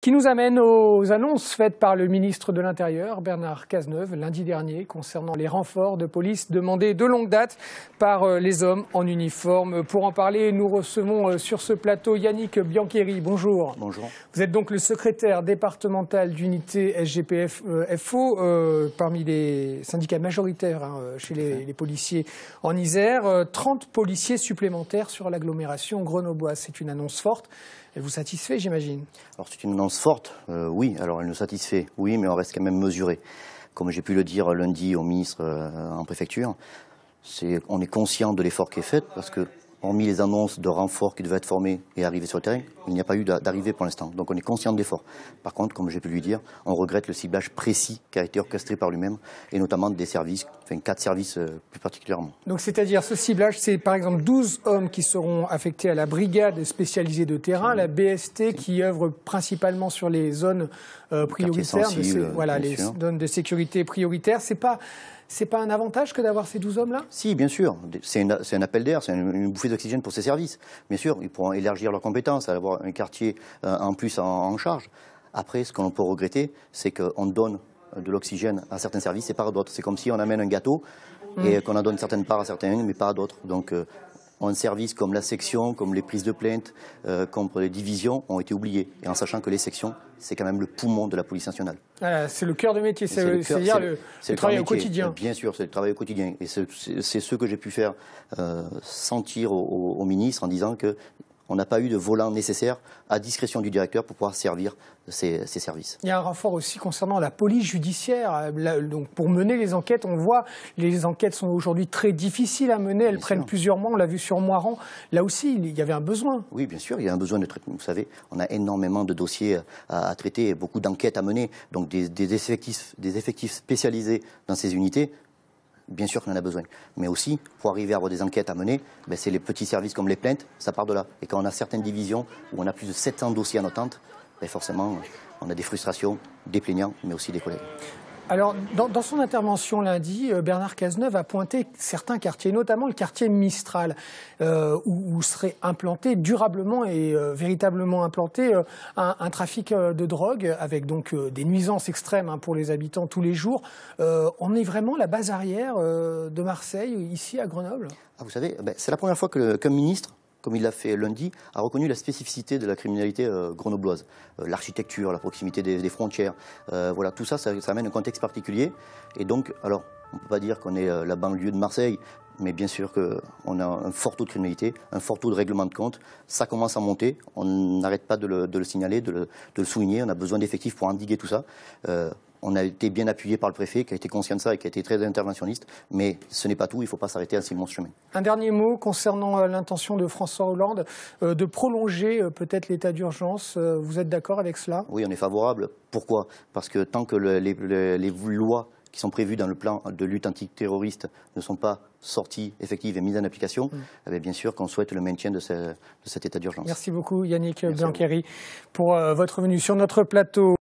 Qui nous amène aux annonces faites par le ministre de l'Intérieur, Bernard Cazeneuve, lundi dernier, concernant les renforts de police demandés de longue date par les hommes en uniforme. Pour en parler, nous recevons sur ce plateau Yannick Biancheri. Bonjour. Bonjour. Vous êtes donc le secrétaire départemental d'unité SGPF-FO, parmi les syndicats majoritaires chez les policiers en Isère. 30 policiers supplémentaires sur l'agglomération grenobloise. C'est une annonce forte. Elle vous satisfait, j'imagine? Alors c'est une annonce forte, oui. Alors elle nous satisfait, oui, mais on reste quand même mesuré. Comme j'ai pu le dire lundi au ministre en préfecture, on est conscient de l'effort qui est fait parce que, hormis les annonces de renforts qui devaient être formés et arriver sur le terrain, il n'y a pas eu d'arrivée pour l'instant. Donc on est conscient de l'effort. Par contre, comme j'ai pu lui dire, on regrette le ciblage précis qui a été orchestré par lui-même, et notamment des services, enfin 4 services plus particulièrement. Donc c'est-à-dire ce ciblage, c'est par exemple 12 hommes qui seront affectés à la brigade spécialisée de terrain, la BST, qui œuvre principalement sur les zones prioritaires, les zones de sécurité prioritaires. C'est pas un avantage que d'avoir ces 12 hommes-là? Si, bien sûr. C'est un appel d'air, c'est une bouffée d'oxygène pour ces services. Bien sûr, ils pourront élargir leurs compétences, avoir un quartier en plus en charge. Après, ce que l'on peut regretter, c'est qu'on donne de l'oxygène à certains services et pas à d'autres. C'est comme si on amène un gâteau et qu'on en donne certaines parts à certains, mais pas à d'autres. Donc, un service comme la section, comme les prises de plainte, comme les divisions ont été oubliés. Et en sachant que les sections, c'est quand même le poumon de la police nationale. C'est le cœur de métier, c'est-à-dire le travail au quotidien. Bien sûr, c'est le travail au quotidien. Et c'est ce que j'ai pu faire sentir au ministre en disant que on n'a pas eu de volant nécessaire à discrétion du directeur pour pouvoir servir ces services. Il y a un renfort aussi concernant la police judiciaire. Donc pour mener les enquêtes, on voit les enquêtes sont aujourd'hui très difficiles à mener. Elles prennent plusieurs mois. On l'a vu sur Moirans. Là aussi, il y avait un besoin. Oui, bien sûr, il y a un besoin de traitement. Vous savez, on a énormément de dossiers à traiter, beaucoup d'enquêtes à mener. Donc des effectifs spécialisés dans ces unités. Bien sûr qu'on en a besoin. Mais aussi, pour arriver à avoir des enquêtes à mener, c'est les petits services comme les plaintes, ça part de là. Et quand on a certaines divisions où on a plus de 700 dossiers en attente, forcément, on a des frustrations, des plaignants, mais aussi des collègues. Alors, dans son intervention lundi, Bernard Cazeneuve a pointé certains quartiers, notamment le quartier Mistral, où serait implanté durablement et véritablement implanté un trafic de drogue, avec donc des nuisances extrêmes pour les habitants tous les jours. On est vraiment la base arrière de Marseille, ici à Grenoble? Vous savez, c'est la première fois qu'un ministre, comme il l'a fait lundi, a reconnu la spécificité de la criminalité grenobloise. L'architecture, la proximité des frontières, voilà, tout ça amène un contexte particulier. Et donc, alors, on ne peut pas dire qu'on est la banlieue de Marseille, mais bien sûr qu'on a un fort taux de criminalité, un fort taux de règlement de compte. Ça commence à monter, on n'arrête pas de le signaler, de le souligner. On a besoin d'effectifs pour endiguer tout ça. On a été bien appuyé par le préfet qui a été conscient de ça et qui a été très interventionniste. Mais ce n'est pas tout, il ne faut pas s'arrêter à si long chemin. Un dernier mot concernant l'intention de François Hollande de prolonger peut-être l'état d'urgence. Vous êtes d'accord avec cela? Oui, on est favorable. Pourquoi? Parce que tant que les lois qui sont prévues dans le plan de lutte antiterroriste ne sont pas sorties, effectives et mises en application, bien sûr qu'on souhaite le maintien de cet état d'urgence. Merci beaucoup Yannick Biancheri pour votre venue sur notre plateau.